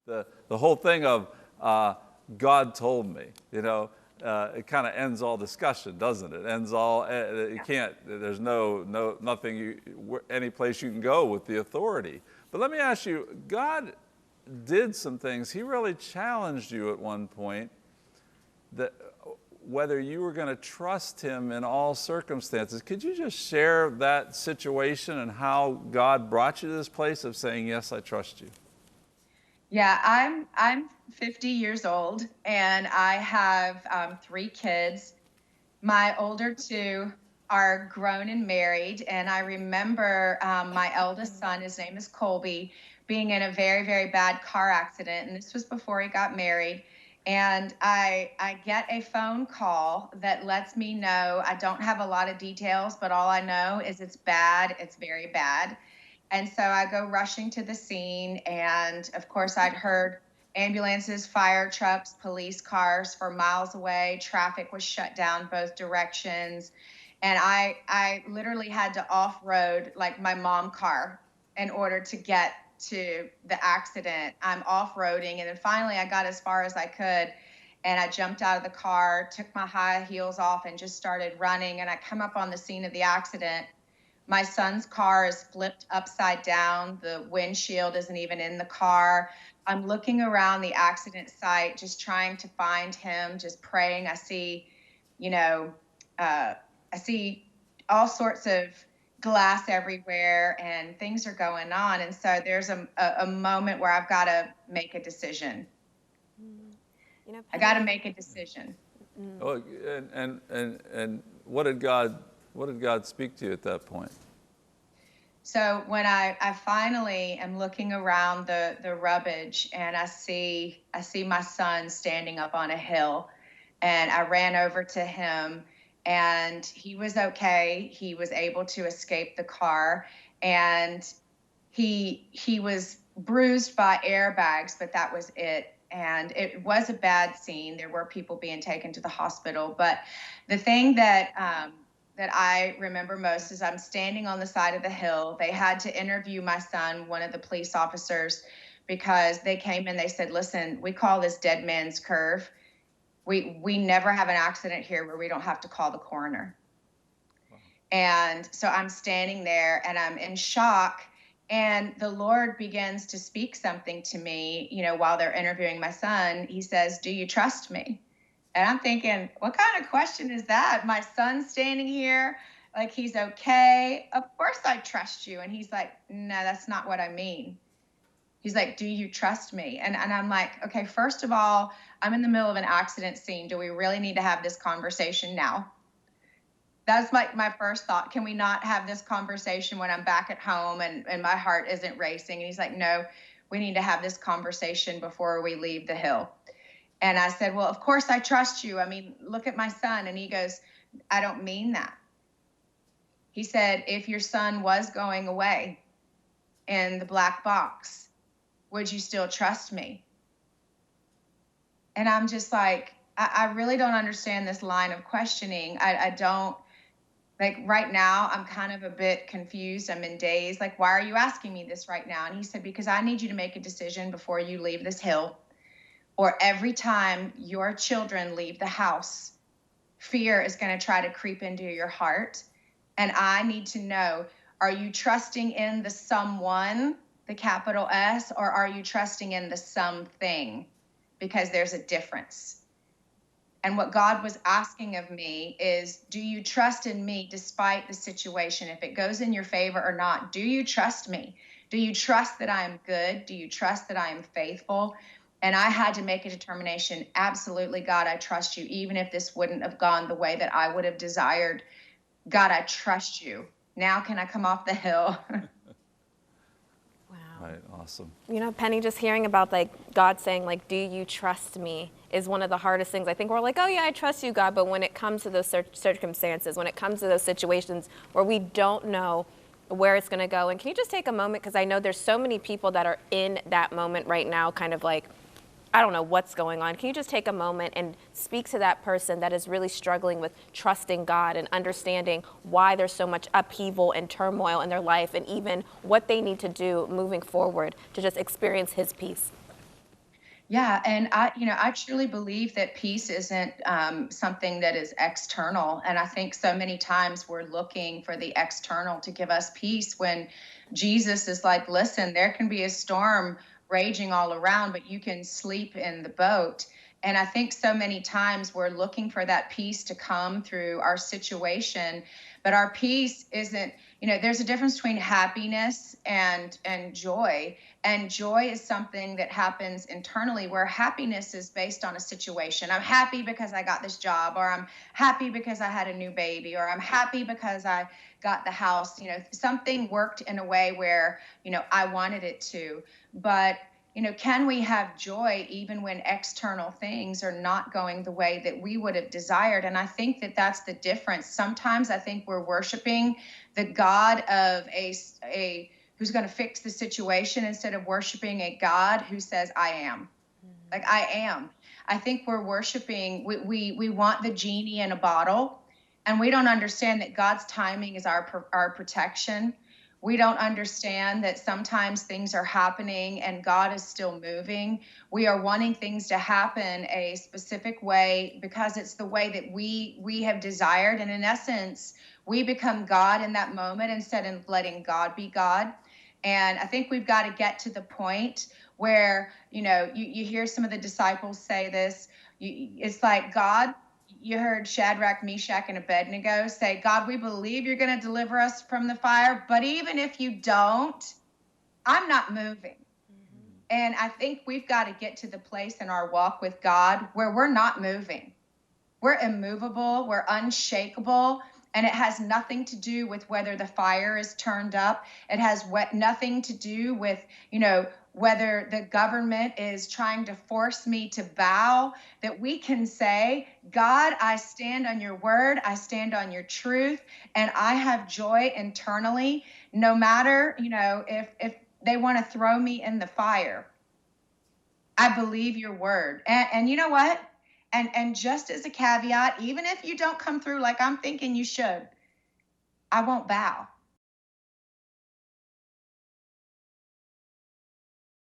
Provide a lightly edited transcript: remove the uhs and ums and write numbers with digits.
The whole thing of God told me, it kind of ends all discussion, doesn't it? Ends all, you can't, there's nothing, any place you can go with the authority. But let me ask you, God did some things. He really challenged you at one point that whether you were going to trust him in all circumstances. Could you just share that situation and how God brought you to this place of saying, yes, I trust you? Yeah, I'm 50 years old and I have 3 kids. My older 2 are grown and married, and I remember my eldest son, his name is Colby, being in a very, very bad car accident, and this was before he got married. And I get a phone call that lets me know, I don't have a lot of details, but all I know is it's bad, it's very bad. And so I go rushing to the scene. And of course, I'd heard ambulances, fire trucks, police cars for miles away. Traffic was shut down both directions. And I literally had to off-road like my mom car in order to get to the accident. I'm off-roading. And then finally I got as far as I could. And I jumped out of the car, took my high heels off, and just started running. And I come up on the scene of the accident. My son's car is flipped upside down. The windshield isn't even in the car. I'm looking around the accident site, just trying to find him, just praying. I see, I see all sorts of glass everywhere and things are going on. And so there's a moment where I've got to make a decision. I got to make a decision. Oh, and what did God speak to you at that point? So when I finally am looking around the rubbish, and I see my son standing up on a hill, and I ran over to him, and he was okay. He was able to escape the car, and he was bruised by airbags, but that was it. And it was a bad scene. There were people being taken to the hospital, but the thing that I remember most is I'm standing on the side of the hill. They had to interview my son, one of the police officers, because they came in, they said, listen, we call this dead man's curve. We never have an accident here where we don't have to call the coroner. Wow. And so I'm standing there and I'm in shock. And the Lord begins to speak something to me, while they're interviewing my son. He says, do you trust me? And I'm thinking, what kind of question is that? My son's standing here, like he's okay. Of course I trust you. And he's like, no, that's not what I mean. He's like, do you trust me? And I'm like, okay, first of all, I'm in the middle of an accident scene. Do we really need to have this conversation now? That's my first thought. Can we not have this conversation when I'm back at home and my heart isn't racing? And he's like, no, we need to have this conversation before we leave the hill. And I said, well, of course I trust you. I mean, look at my son. And he goes, I don't mean that. He said, if your son was going away in the black box, would you still trust me? And I'm just like, I really don't understand this line of questioning. I don't, like right now, I'm kind of a bit confused. I'm in daze. Like, why are you asking me this right now? And he said, because I need you to make a decision before you leave this hill. Or every time your children leave the house, fear is going to try to creep into your heart. And I need to know, are you trusting in the someone, the capital S, or are you trusting in the something? Because there's a difference. And what God was asking of me is, do you trust in me despite the situation? If it goes in your favor or not, do you trust me? Do you trust that I am good? Do you trust that I am faithful? And I had to make a determination. Absolutely, God, I trust you. Even if this wouldn't have gone the way that I would have desired, God, I trust you. Now can I come off the hill? Wow. Right, awesome. Penny, just hearing about God saying do you trust me is one of the hardest things. I think we're like, oh yeah, I trust you, God. But when it comes to those circumstances, when it comes to those situations where we don't know where it's going to go, and can you just take a moment, because I know there's so many people that are in that moment right now, kind of like, I don't know what's going on. Can you just take a moment and speak to that person that is really struggling with trusting God and understanding why there's so much upheaval and turmoil in their life, and even what they need to do moving forward to just experience his peace? Yeah, and I truly believe that peace isn't something that is external. And I think so many times we're looking for the external to give us peace when Jesus is like, listen, there can be a storm raging all around, but you can sleep in the boat. And I think so many times we're looking for that peace to come through our situation, but our peace isn't, there's a difference between happiness and joy. And joy is something that happens internally, where happiness is based on a situation. I'm happy because I got this job, or I'm happy because I had a new baby, or I'm happy because I got the house. Something worked in a way where, I wanted it to. But, can we have joy even when external things are not going the way that we would have desired? And I think that that's the difference. Sometimes I think we're worshiping the God of a who's going to fix the situation instead of worshiping a God who says, I am. Like, I am. I think we're worshiping, we want the genie in a bottle, and we don't understand that God's timing is our protection. We don't understand that sometimes things are happening and God is still moving. We are wanting things to happen a specific way because it's the way that we have desired. And in essence, we become God in that moment instead of letting God be God. And I think we've got to get to the point where, you hear some of the disciples say this. It's like, God, you heard Shadrach, Meshach, and Abednego say, God, we believe you're going to deliver us from the fire, but even if you don't, I'm not moving. And I think we've got to get to the place in our walk with God where we're not moving. We're immovable, we're unshakable, and it has nothing to do with whether the fire is turned up. It has nothing to do with, whether the government is trying to force me to bow. That we can say, God, I stand on your word, I stand on your truth, and I have joy internally, no matter, if they want to throw me in the fire. I believe your word. And you know what? And just as a caveat, even if you don't come through like I'm thinking you should, I won't bow.